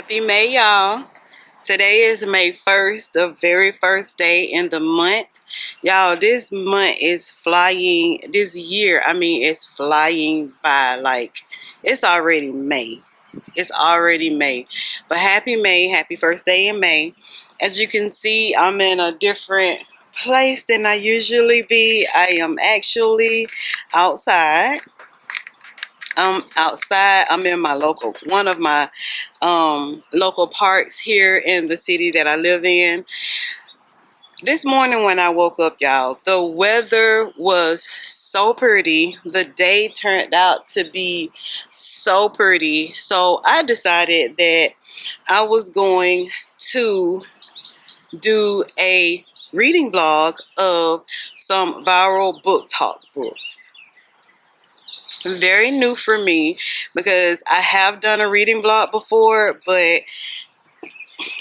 Happy May, y'all. Today is May 1st, the very first day in the month. Y'all, this month is flying, this year, it's flying by. Like, it's already May. It's already May. But happy May, happy first day in May. As you can see, I'm in a different place than I usually be. I am actually outside. I'm outside. I'm in my one of my local parks here in the city that I live in. This morning when I woke up, y'all, the weather was so pretty. The day turned out to be so pretty. So I decided that I was going to do a reading vlog of some viral book talk books. Very new for me because I have done a reading vlog before, but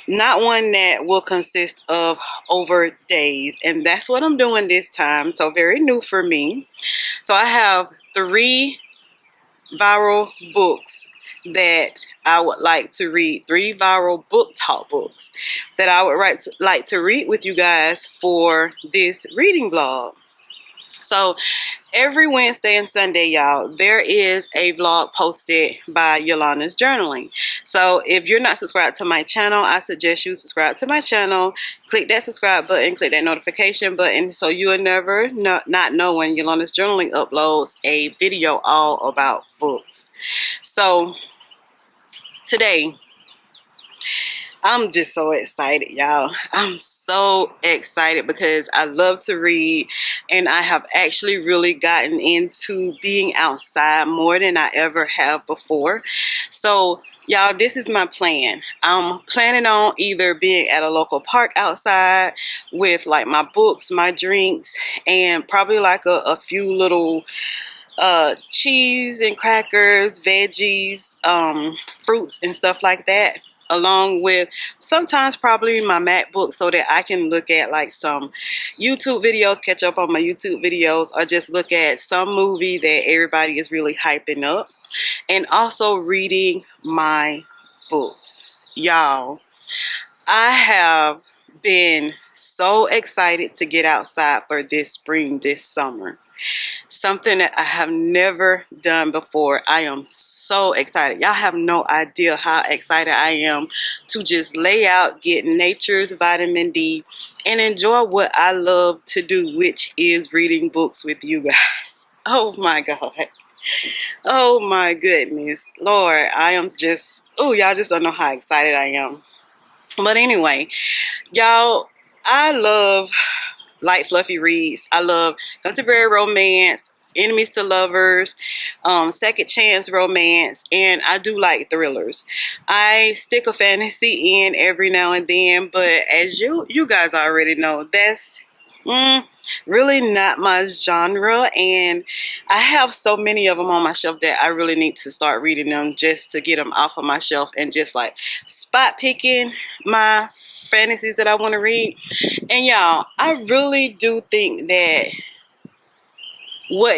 not one that will consist of over days, and that's what I'm doing this time. So very new for me. So I have 3 viral books that I would like to read, 3 viral book talk books that I would like to read with you guys for this reading vlog. So every Wednesday and Sunday, y'all, there is a vlog posted by Yolanda's Journaling. So if you're not subscribed to my channel, I suggest you subscribe to my channel. Click that subscribe button, click that notification button, so you will never not know when Yolanda's Journaling uploads a video all about books. So today, I'm just so excited, y'all. I'm so excited because I love to read, and I have actually really gotten into being outside more than I ever have before. So, y'all, this is my plan. I'm planning on either being at a local park outside with like my books, my drinks, and probably like a few little cheese and crackers, veggies, fruits and stuff like that, along with sometimes probably my MacBook, so that I can look at like some YouTube videos, catch up on my YouTube videos, or just look at some movie that everybody is really hyping up, and also reading my books. Y'all, I have been so excited to get outside for this spring, this summer. Something that I have never done before. I am so excited. Y'all have no idea how excited I am to just lay out, get nature's vitamin D, and enjoy what I love to do, which is reading books with you guys. Oh my God. Oh my goodness. Lord, I am just, oh, y'all just don't know how excited I am. But anyway, y'all, I love light fluffy reads. I love contemporary romance, enemies to lovers, second chance romance, and I do like thrillers. I stick a fantasy in every now and then, but as you guys already know, that's really not my genre, and I have so many of them on my shelf that I really need to start reading them just to get them off of my shelf and just like spot picking my fantasies that I want to read. And y'all, I really do think that why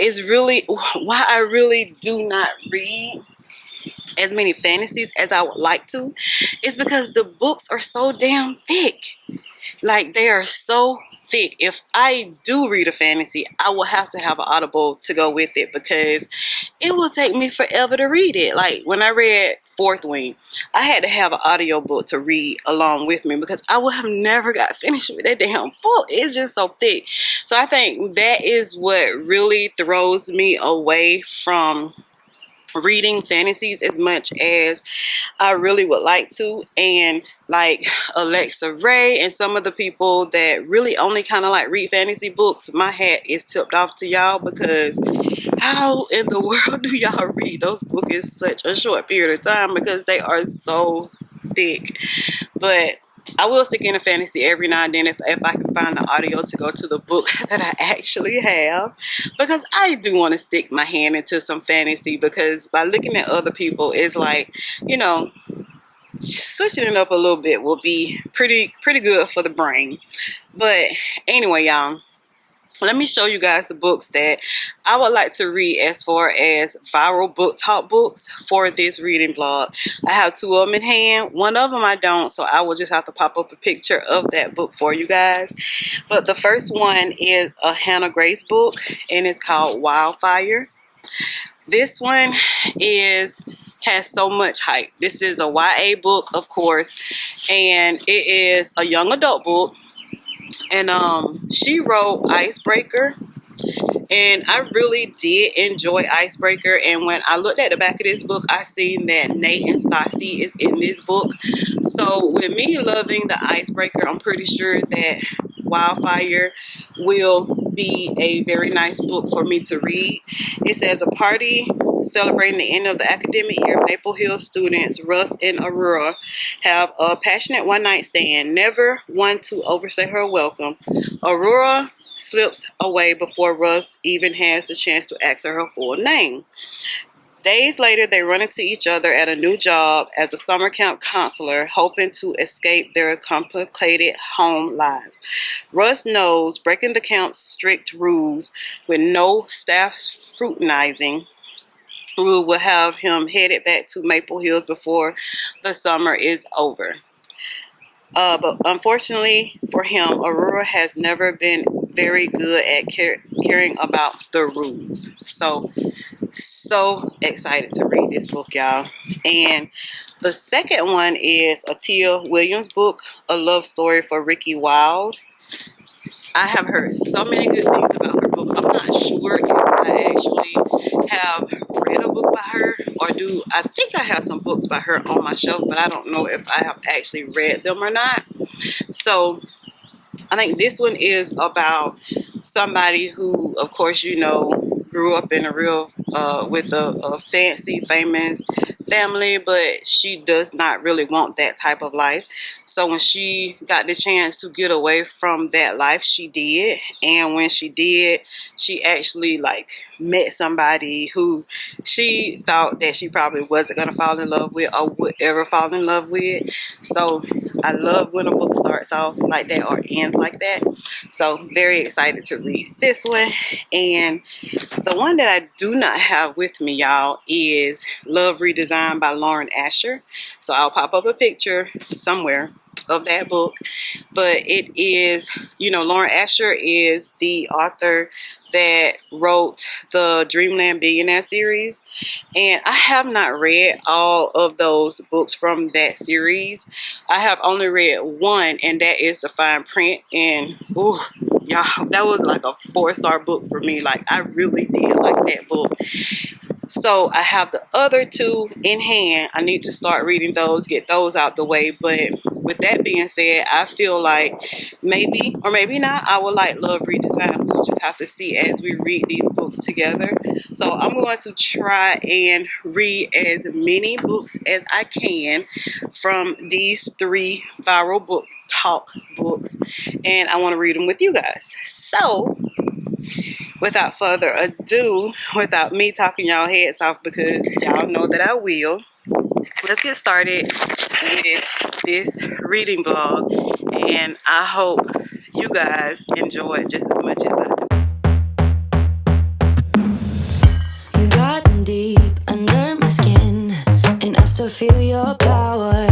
I really do not read as many fantasies as I would like to is because the books are so damn thick. Like, they are so thick. If I do read a fantasy, I will have to have an Audible to go with it because it will take me forever to read it. Like, when I read Fourth Wing, I had to have an audiobook to read along with me because I would have never got finished with that damn book. It's just so thick. So I think that is what really throws me away from reading fantasies as much as I really would like to. And like Alexa Ray and some of the people that really only kind of like read fantasy books, my hat is tipped off to y'all, because how in the world do y'all read those books in such a short period of time? Because they are so thick. But I will stick in a fantasy every now and then if I can find the audio to go to the book that I actually have, because I do want to stick my hand into some fantasy, because by looking at other people, it's like, you know, switching it up a little bit will be pretty good for the brain. But anyway, y'all, let me show you guys the books that I would like to read as far as viral book talk books for this reading blog. I have two of them in hand. One of them I don't, so I will just have to pop up a picture of that book for you guys. But the first one is a Hannah Grace book, and it's called Wildfire. This one has so much hype. This is a YA book, of course, and it is a young adult book. And she wrote Icebreaker, and I really did enjoy Icebreaker. And when I looked at the back of this book, I seen that Nate and Stassi is in this book. So with me loving the Icebreaker, I'm pretty sure that Wildfire will be a very nice book for me to read. It says, a party celebrating the end of the academic year, Maple Hill students Russ and Aurora have a passionate one-night stand. Never one to overstay her welcome, Aurora slips away before Russ even has the chance to ask her full name. Days later, they run into each other at a new job as a summer camp counselor, hoping to escape their complicated home lives. Russ knows breaking the camp's strict rules with no staff scrutinizing rule will have him headed back to Maple Hills before the summer is over. But unfortunately for him, Aurora has never been very good at caring about the rules. So excited to read this book, y'all. And the second one is a Tia Williams book, A Love Story for Ricky Wilde. I have heard so many good things about her book. I'm not sure if I actually have read a book by her, or I think I have some books by her on my shelf, but I don't know if I have actually read them or not. So I think this one is about somebody who, of course, you know, grew up in a real with a fancy, famous family, but she does not really want that type of life. So when she got the chance to get away from that life, she did. And when she did, she actually met somebody who she thought that she probably wasn't going to fall in love with or would ever fall in love with. So I love when a book starts off like that or ends like that. So very excited to read this one. And the one that I do not have with me, y'all, is Love Redesigned by Lauren Asher. So I'll pop up a picture somewhere of that book. But it is, you know, Lauren Asher is the author that wrote the Dreamland Billionaire series, and I have not read all of those books from that series. I have only read one, and that is The Fine Print, and ooh, y'all, that was like a 4-star book for me. Like, I really did like that book. So I have the other two in hand. I need to start reading those, get those out the way. But with that being said, I feel like maybe or maybe not, I would like Love Redesigned. We'll just have to see as we read these books together. So I'm going to try and read as many books as I can from these 3 viral book talk books, and I want to read them with you guys. So without further ado, without me talking y'all heads off, because y'all know that I will, let's get started with this reading vlog, and I hope you guys enjoy it just as much as I do. You got deep under my skin, and I still feel your power.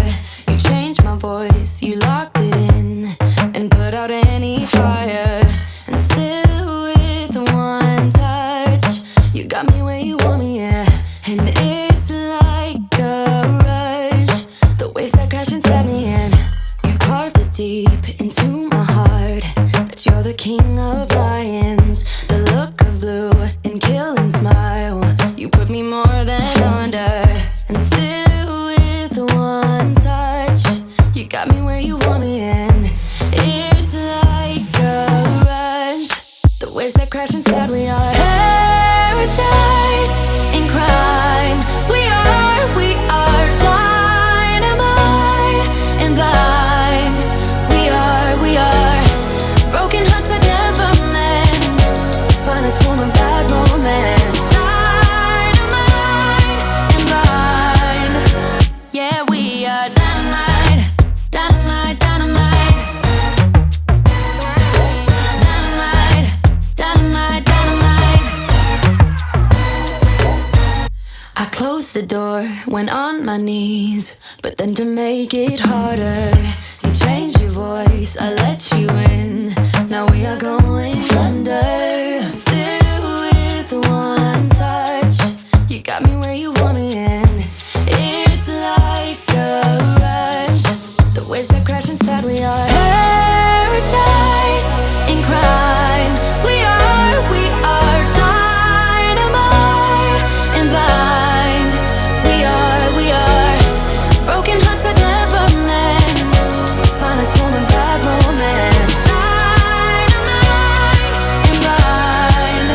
You changed my voice, you locked it in, and put out any fire. And still with one touch, you got me where you want me, yeah. And it's like a rush, the waves that crash inside me, and you carved it deep into my heart, that you're the king of lions. The look of blue and killing smile, you put me more than under. And still with one touch, you got me where you want me. the door, went on my knees. But then to make it harder, you changed your voice, I let you in. Now we are going under. Still with one touch, you got me where you want me in. It's like a rush, the waves that crash inside. We are paradise in crime. We are dynamite and blind. We are broken hearts that never mend. The finest form of bad romance. Dynamite and blind.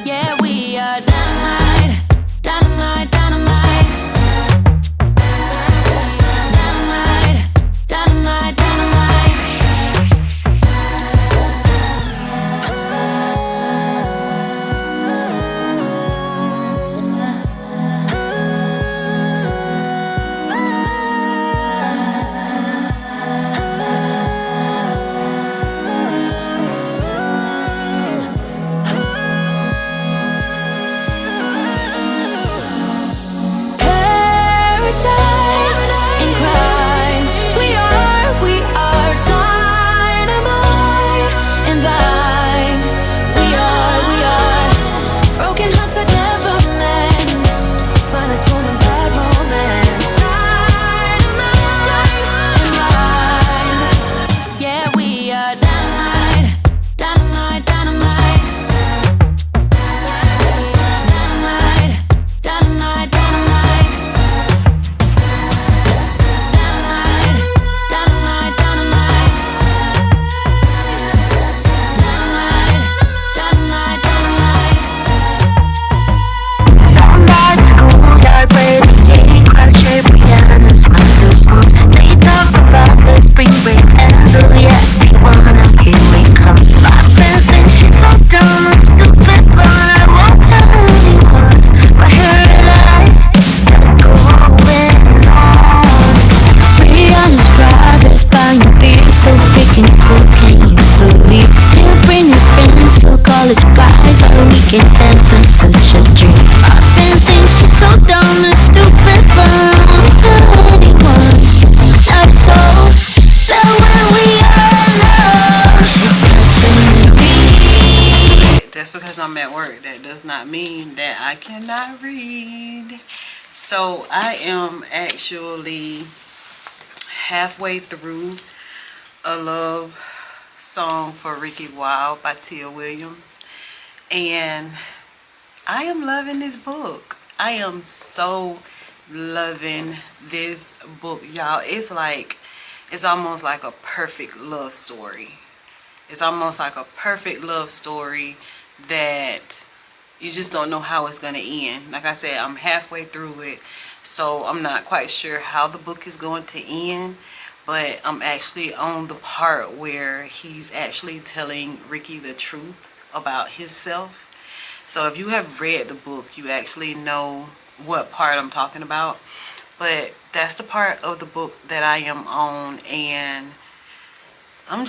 Yeah, we are dynamite, dynamite, dynamite. Dynamite, dynamite, dynamite. Paradise in crime. We are dynamite and blind. We are broken hearts that never mend. Finest form of bad romance. Dynamite and blind. Yeah, we are dynamite, dynamite, dynamite. Dynamite, dynamite, dynamite. Dynamite, dynamite, dynamite. Dynamite, dynamite, Somebody schoolyard, radiating crochet pianos, window schools. They talk about the spring break and the reacting one. Here we come. My friend thinks she's so dumb and stupid, but I won't tell anyone. But her and I gotta go going on. Rihanna's brothers buying beer, so freaking cool. Can you believe? He'll bring his friends to college guys, or we can dance some such a dream. My friends think she's so dumb and stupid, but I won't tell anyone. Not so that when we are alone, she's touching me. Just because I'm at work, that does not mean that I cannot read. So I am actually halfway through a love song for Ricky Wild by Tia Williams, and I am loving this book. I am so loving this book, y'all. It's almost like a perfect love story. It's almost like a perfect love story that you just don't know how it's going to end. Like I said, I'm halfway through it, so I'm not quite sure how the book is going to end, but I'm actually on the part where he's actually telling Ricky the truth about himself. So if you have read the book, you actually know what part I'm talking about. But that's the part of the book that I am on, and I'm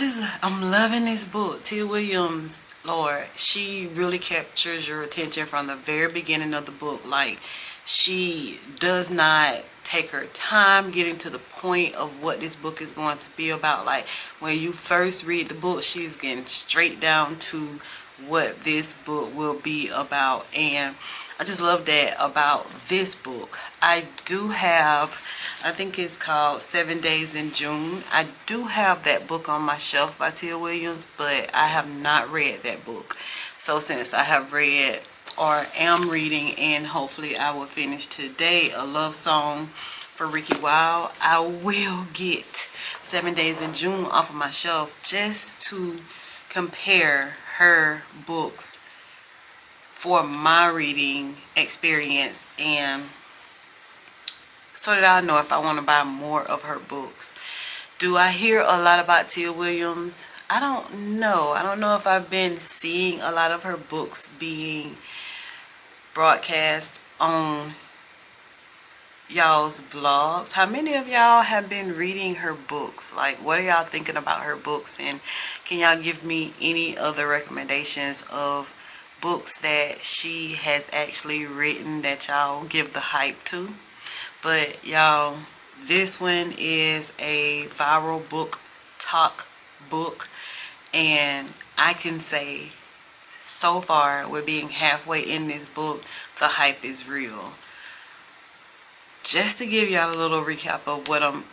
loving this book. Tia Williams, Lord, she really captures your attention from the very beginning of the book. Like, she does not take her time getting to the point of what this book is going to be about. Like, when you first read the book, she's getting straight down to what this book will be about, and I just love that about this book. I do have, I think it's called 7 Days in June. I do have that book on my shelf by Tia Williams, but I have not read that book. So since I have read or am reading, and hopefully I will finish today, a love song for Ricky Wild, I will get 7 Days in June off of my shelf just to compare her books for my reading experience, and so that I know if I want to buy more of her books. Do I hear a lot about Tia Williams? I don't know. I don't know if I've been seeing a lot of her books being broadcast on y'all's vlogs. How many of y'all have been reading her books? Like, what are y'all thinking about her books? And can y'all give me any other recommendations of books that she has actually written that y'all give the hype to. But y'all, this one is a viral book talk book, and I can say so far with being halfway in this book, the hype is real. Just to give y'all a little recap of what I'm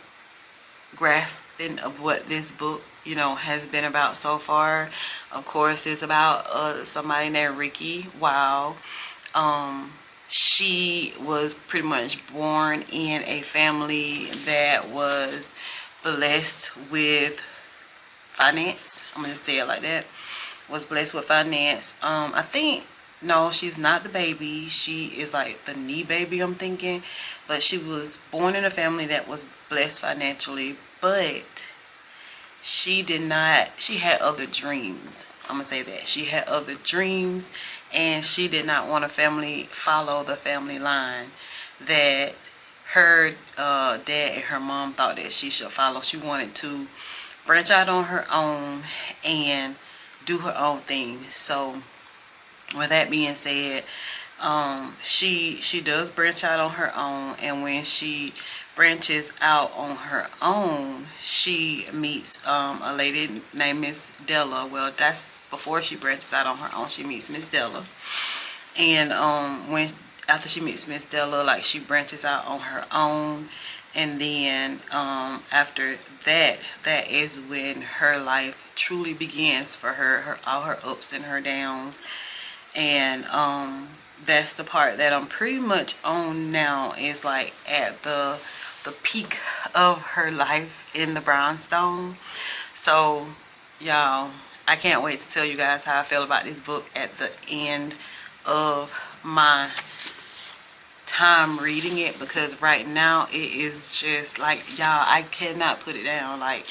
grasping of what this book, has been about so far. Of course, it's about somebody named Ricky Wow. She was pretty much born in a family that was blessed with finance. I'm gonna just say it like that. Was blessed with finance. I think, no, she's not the baby. She is like the knee baby, I'm thinking. But she was born in a family that was blessed financially, but she had other dreams. I'm gonna say that. She had other dreams, and she did not want to follow the family line that her dad and her mom thought that she should follow. She wanted to branch out on her own and do her own thing. So with that being said, she does branch out on her own, and when she branches out on her own, she meets a lady named Miss Della. Well, that's before she branches out on her own. She meets Miss Della, and after she meets Miss Della, like, she branches out on her own, and then after that is when her life truly begins for her all her ups and her downs. And that's the part that I'm pretty much on now, is like at the peak of her life in the brownstone. So y'all, I can't wait to tell you guys how I feel about this book at the end of my time reading it, because right now it is just like, y'all, I cannot put it down. Like,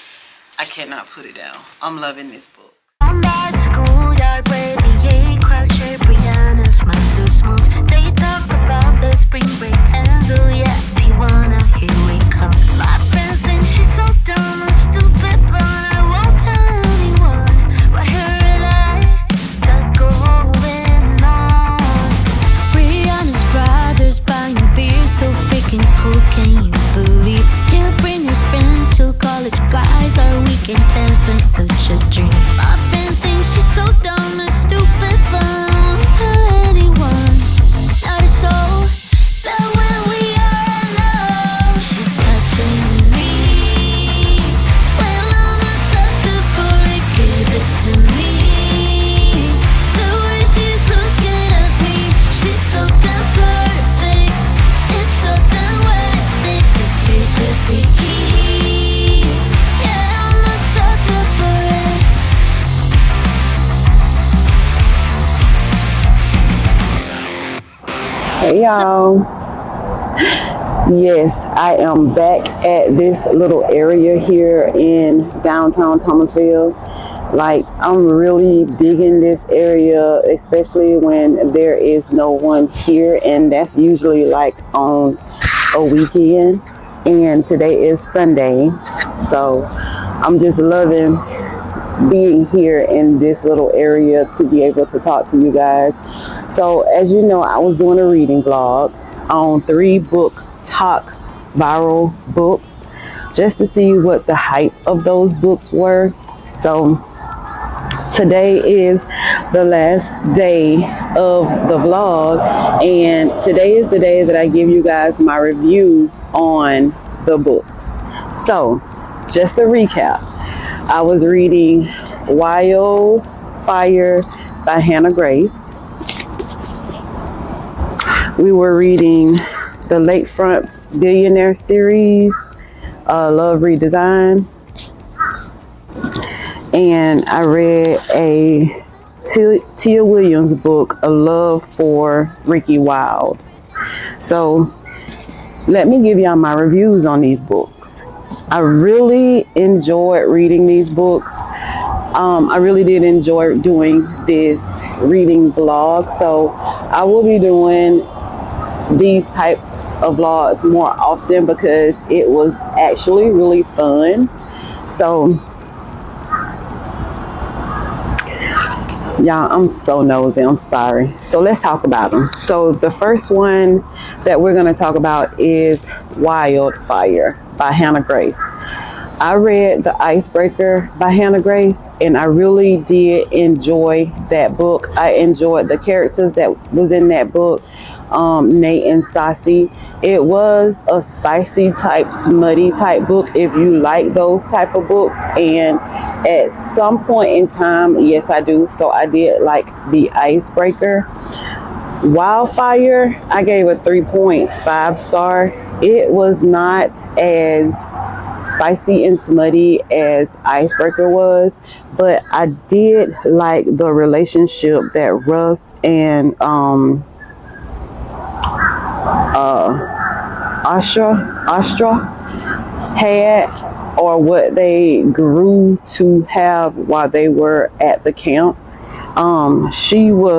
I cannot put it down. I'm loving this book. On that schoolyard where the crowd-shaped Rihanna's smile smooth. They talk about the spring break and the Tijuana, here we come. My friends think she's so dumb and stupid, but I won't tell anyone what her and I got going on. Rihanna's brother's buying beer, so freaking cool, can you believe? He'll bring his friends to college guys, our weekend plans are such a dream. My friends think she's so dumb and stupid, but I won't tell anyone. Not so that when we are alone, she's touching me. Well, I'm a sucker for it, give it to me. The way she's looking at me, she's so damn perfect. It's so damn worth it, the secret we keep. Yeah, I'm a sucker for it. Hey y'all. Yes, I am back at this little area here in downtown Thomasville. Like, I'm really digging this area, especially when there is no one here, and that's usually like on a weekend. And today is Sunday, so I'm just loving being here in this little area to be able to talk to you guys. So as you know, I was doing a reading vlog on 3 book talk viral books, just to see what the hype of those books were. So today is the last day of the vlog, and today is the day that I give you guys my review on the books. So just a recap, I was reading Wildfire by Hannah Grace. We were reading the Lakefront Billionaire series, Love Redesign. And I read a Tia Williams book, A Love for Ricky Wild. So let me give y'all my reviews on these books. I really enjoyed reading these books. I really did enjoy doing this reading vlog. So I will be doing these types of vlogs more often because it was actually really fun. So Y'all, I'm so nosy. I'm sorry. So let's talk about them. So the first one that we're going to talk about is Wildfire by Hannah Grace. I read The Icebreaker by Hannah Grace, and I really did enjoy that book. I enjoyed the characters that was in that book, Nate and Stassi. It was a spicy type, smutty type book if you like those type of books. And at some point in time, yes, I do. So I did like The Icebreaker. Wildfire, I gave a 3.5 star. It was not as spicy and smutty as Icebreaker was, but I did like the relationship that Russ and Astra had, or what they grew to have while they were at the camp. Both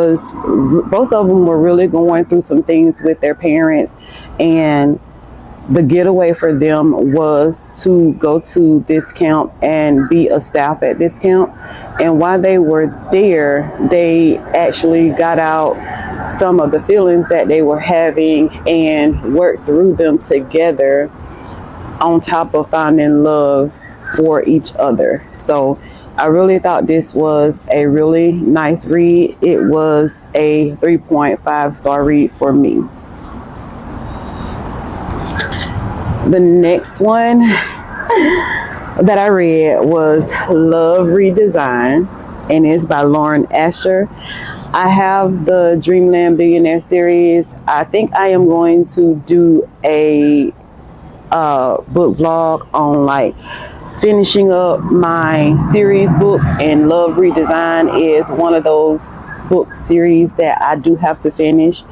of them were really going through some things with their parents, and the getaway for them was to go to this camp and be a staff at this camp. And while they were there, they actually got out some of the feelings that they were having and worked through them together, on top of finding love for each other. So I really thought this was a really nice read. It was a 3.5 star read for me. The next one that I read was Love Redesigned, and it's by Lauren Asher. I have the Dreamland Billionaire series. I think I am going to do a book vlog on like finishing up my series books, and Love Redesigned is one of those book series that I do have to finish.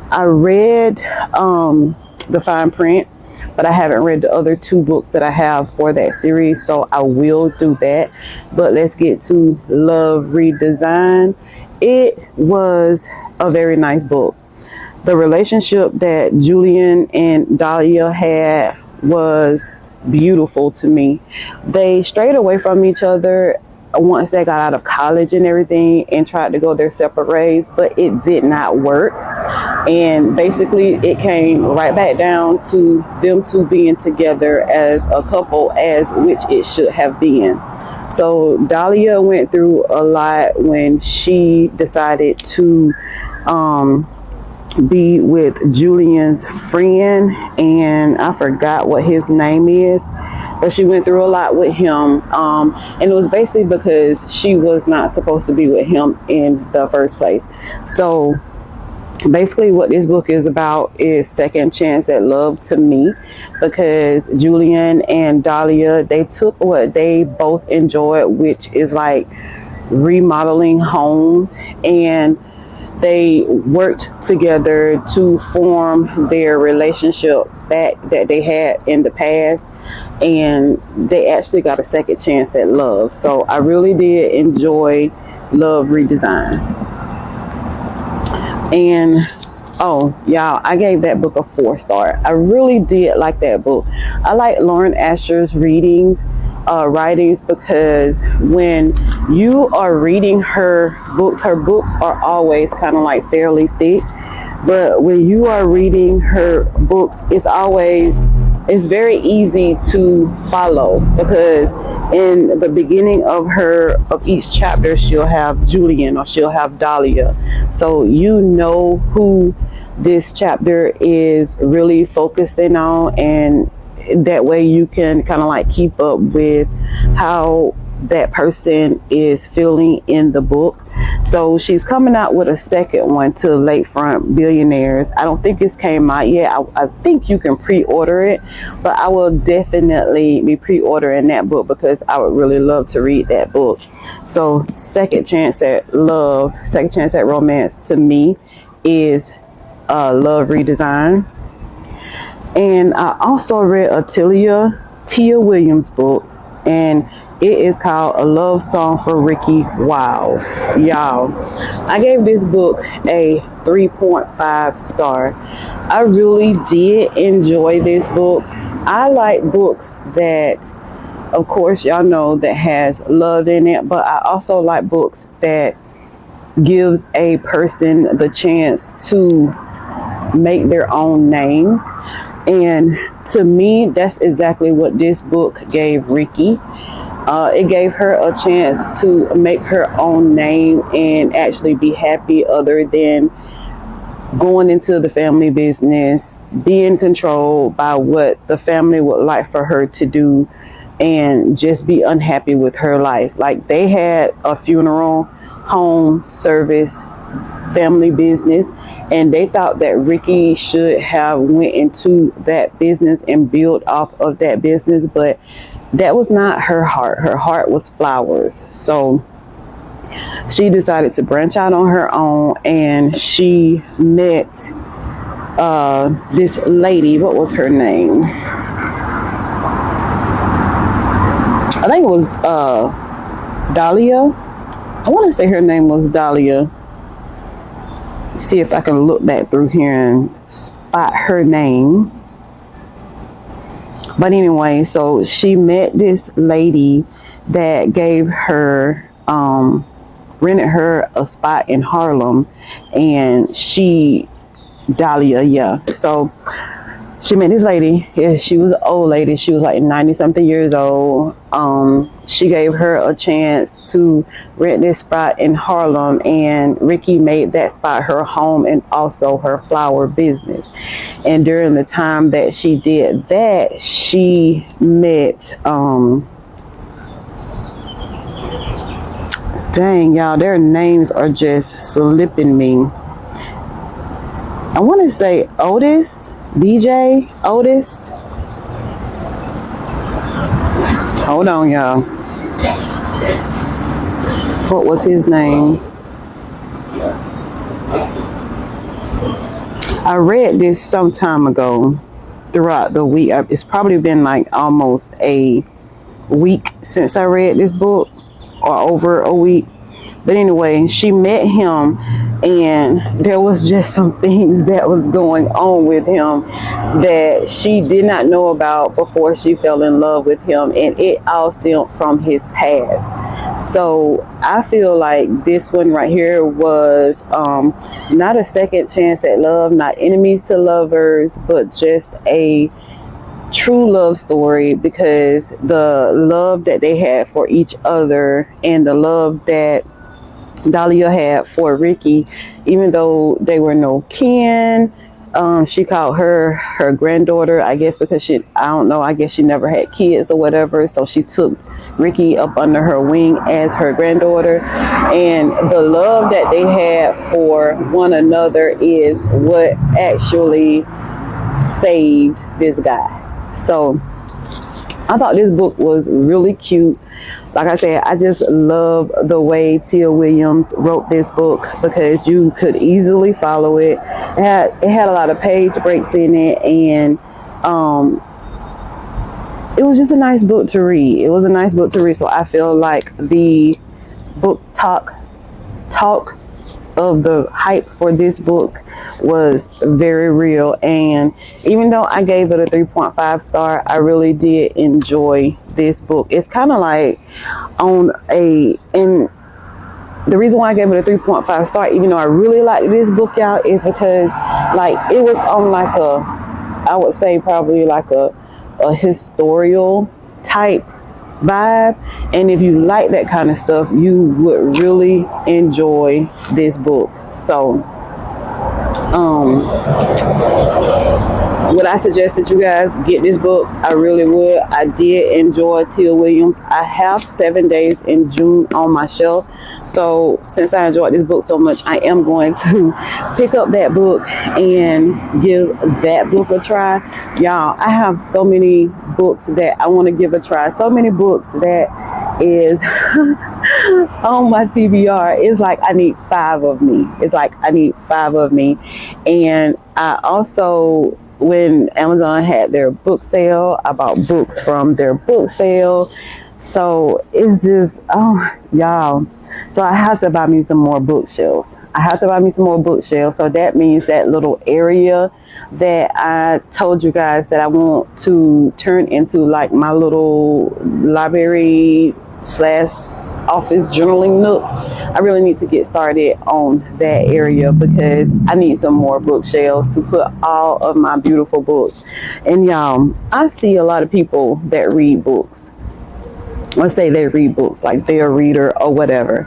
I read The Fine Print, but I haven't read the other two books that I have for that series, so I will do that. But let's get to Love Redesigned. It was a very nice book. The relationship that Julian and Dahlia had was beautiful to me. They strayed away from each other once they got out of college and everything, and tried to go their separate ways, but it did not work. And basically it came right back down to them two being together as a couple, as which it should have been. So Dahlia went through a lot when she decided to be with Julian's friend, and I forgot what his name is, but she went through a lot with him, and it was basically because she was not supposed to be with him in the first place. So basically what this book is about is second chance at love to me, because Julian and Dahlia, they took what they both enjoyed, which is like remodeling homes, and they worked together to form their relationship back that they had in the past, and they actually got a second chance at love. So I really did enjoy Love Redesigned. And oh y'all, I gave that book a 4 star. I really did like that book. I like Lauren Asher's writings, because when you are reading her books are always kind of like fairly thick, but when you are reading her books, it's very easy to follow, because in the beginning of each chapter, she'll have Julian or she'll have Dahlia, so you know who this chapter is really focusing on, and that way you can kind of like keep up with how that person is feeling in the book. So she's coming out with a second one to Lakefront Billionaires. I don't think it's came out yet. I think you can pre-order it, but I will definitely be pre-ordering that book because I would really love to read that book. So second chance at love, second chance at romance to me is Love Redesigned. And I also read a Tia Williams book, and it is called A Love Song for Ricky Wild. Y'all, I gave this book a 3.5 star. I really did enjoy this book. I like books that, of course, y'all know, that has love in it, but I also like books that gives a person the chance to make their own name. And to me, that's exactly what this book gave Ricky. It gave her a chance to make her own name and actually be happy, other than going into the family business, being controlled by what the family would like for her to do, and just be unhappy with her life. Like, they had a funeral home service family business, and they thought that Ricky should have went into that business and built off of that business, but that was not her heart. Her heart was flowers. So she decided to branch out on her own, and she met this lady. What was her name? I think it was Dahlia. I want to say her name was Dahlia. See if I can look back through here and spot her name. But anyway, so she met this lady that gave her rented her a spot in Harlem, and Dahlia, yeah. So she met this lady. Yeah, she was an old lady. She was like 90 something years old. She gave her a chance to rent this spot in Harlem, and Ricky made that spot her home and also her flower business. And during the time that she did that, she met dang, y'all, their names are just slipping me. I want to say Otis, BJ Otis. Hold on, y'all. What was his name? I read this some time ago throughout the week. It's probably been like almost a week since I read this book, or over a week. But anyway, she met him, and there was just some things that was going on with him that she did not know about before she fell in love with him, and it all stemmed from his past. So I feel like this one right here was not a second chance at love, not enemies to lovers, but just a true love story, because the love that they had for each other and the love that Dahlia had for Ricky, even though they were no kin, she called her granddaughter, I guess, because I don't know, I guess she never had kids or whatever, so she took Ricky up under her wing as her granddaughter. And the love that they had for one another is what actually saved this guy. So I thought this book was really cute. Like I said, I just love the way Tia Williams wrote this book, because you could easily follow it. It had a lot of page breaks in it, and it was just a nice book to read. It was a nice book to read. So I feel like the book talk of the hype for this book was very real. And even though I gave it a 3.5 star, I really did enjoy this book. It's kind of like and the reason why I gave it a 3.5 star, even though I really liked this book, y'all, is because like it was on like I would say probably like a historical type vibe, and if you like that kind of stuff, you would really enjoy this book. So would I suggest that you guys get this book? I really would. I did enjoy Tia Williams. I have 7 Days in June on my shelf, so since I enjoyed this book so much, I am going to pick up that book and give that book a try. Y'all, I have so many books that I want to give a try, so many books that is on my TBR. It's like I need 5 of me. And I also, when Amazon had their book sale, I bought books from their book sale. So it's just, oh, y'all. So I have to buy me some more bookshelves. So that means that little area that I told you guys that I want to turn into like my little library slash office journaling nook. I really need to get started on that area because I need some more bookshelves to put all of my beautiful books. And y'all, I see a lot of people that read books. Let's say they read books, like they're a reader or whatever.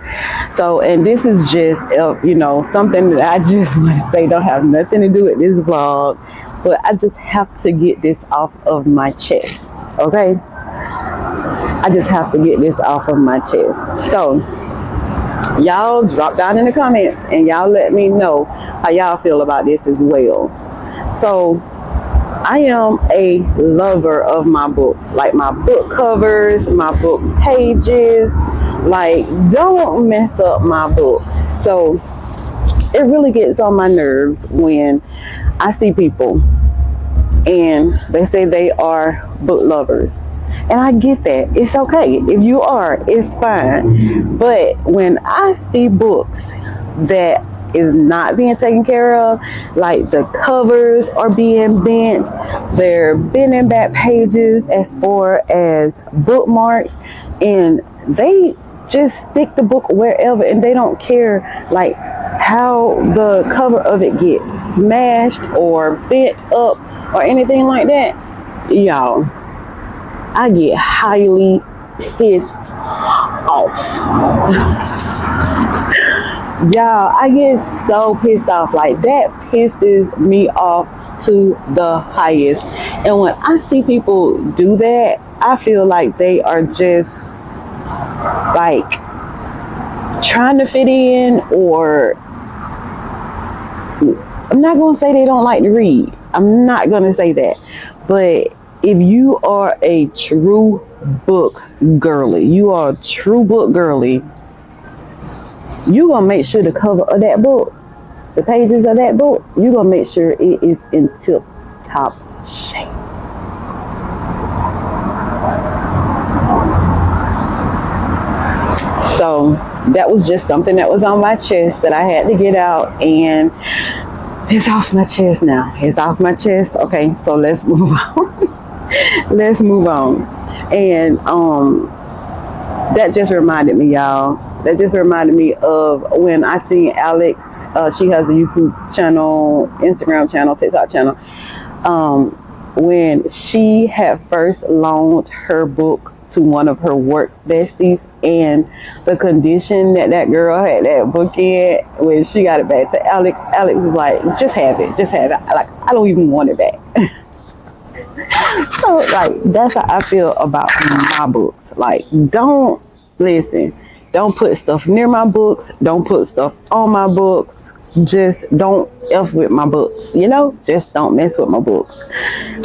So, and this is just, something that I just want to say don't have nothing to do with this vlog, but I just have to get this off of my chest, okay? I just have to get this off of my chest. So, y'all drop down in the comments and y'all let me know how y'all feel about this as well. So, I am a lover of my books, like my book covers, my book pages. Like, don't mess up my book. So it really gets on my nerves when I see people and they say they are book lovers. And I get that. It's okay. If you are, it's fine. But when I see books that is not being taken care of, like the covers are being bent, they're bending back pages as far as bookmarks, and they just stick the book wherever and they don't care like how the cover of it gets smashed or bent up or anything like that. Y'all, I get highly pissed off. Y'all, I get so pissed off. Like, that pisses me off to the highest. And when I see people do that, I feel like they are just like trying to fit in, or I'm not going to say they don't like to read. I'm not going to say that. But if you are a true book girly, you are a true book girly, you gonna make sure the cover of that book, the pages of that book, you gonna make sure it is in tip top shape. So that was just something that was on my chest that I had to get out, and it's off my chest now. It's off my chest. Okay, so let's move on. Let's move on. And that just reminded me, y'all. That just reminded me of when I seen Alex. She has a YouTube channel, Instagram channel, TikTok channel. When she had first loaned her book to one of her work besties, and the condition that that girl had that book in, when she got it back to Alex, Alex was like, just have it. Just have it. Like, I don't even want it back. So, like, that's how I feel about my books. Like, don't put stuff near my books. Don't put stuff on my books. Just don't F with my books, just don't mess with my books.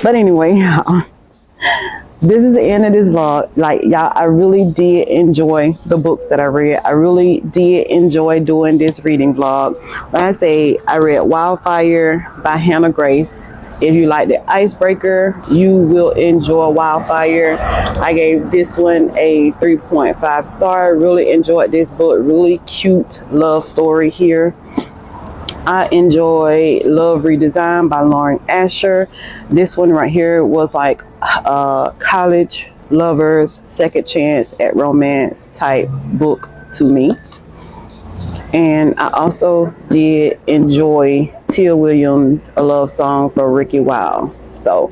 But anyway, this is the end of this vlog. Like, y'all, I really did enjoy the books that I read. I really did enjoy doing this reading vlog. Like I say, I read Wildfire by Hannah Grace. If you like the icebreaker, you will enjoy Wildfire. I gave this one a 3.5 star. Really enjoyed this book. Really cute love story here. I enjoy Love Redesigned by Lauren Asher. This one right here was like college lovers second chance at romance type book to me. And I also did enjoy Tia Williams' A Love Song for Ricky Wilde. So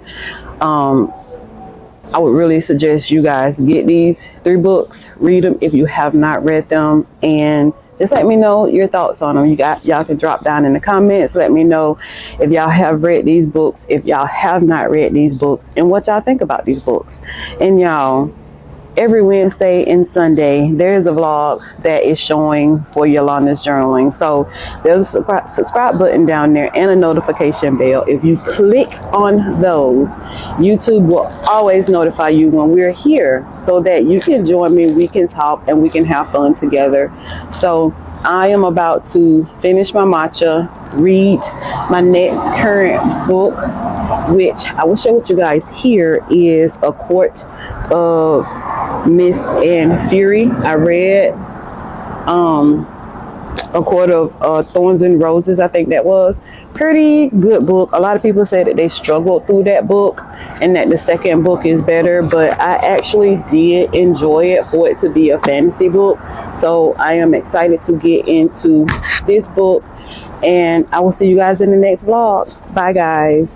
I would really suggest you guys get these 3 books, read them if you have not read them, and just let me know your thoughts on them. Y'all can drop down in the comments. Let me know if y'all have read these books, if y'all have not read these books, and what y'all think about these books. And y'all, every Wednesday and Sunday, there is a vlog that is showing for Yolanda's Journaling. So there's a subscribe button down there and a notification bell. If you click on those, YouTube will always notify you when we're here so that you can join me, we can talk, and we can have fun together. So I am about to finish my matcha, read my next current book, which I will share with you guys here, is A Court of Mist and Fury. I read A Court of Thorns and Roses, I think that was, pretty good book. A lot of people said that they struggled through that book and that the second book is better, but I actually did enjoy it for it to be a fantasy book. So I am excited to get into this book, and I will see you guys in the next vlog. Bye guys.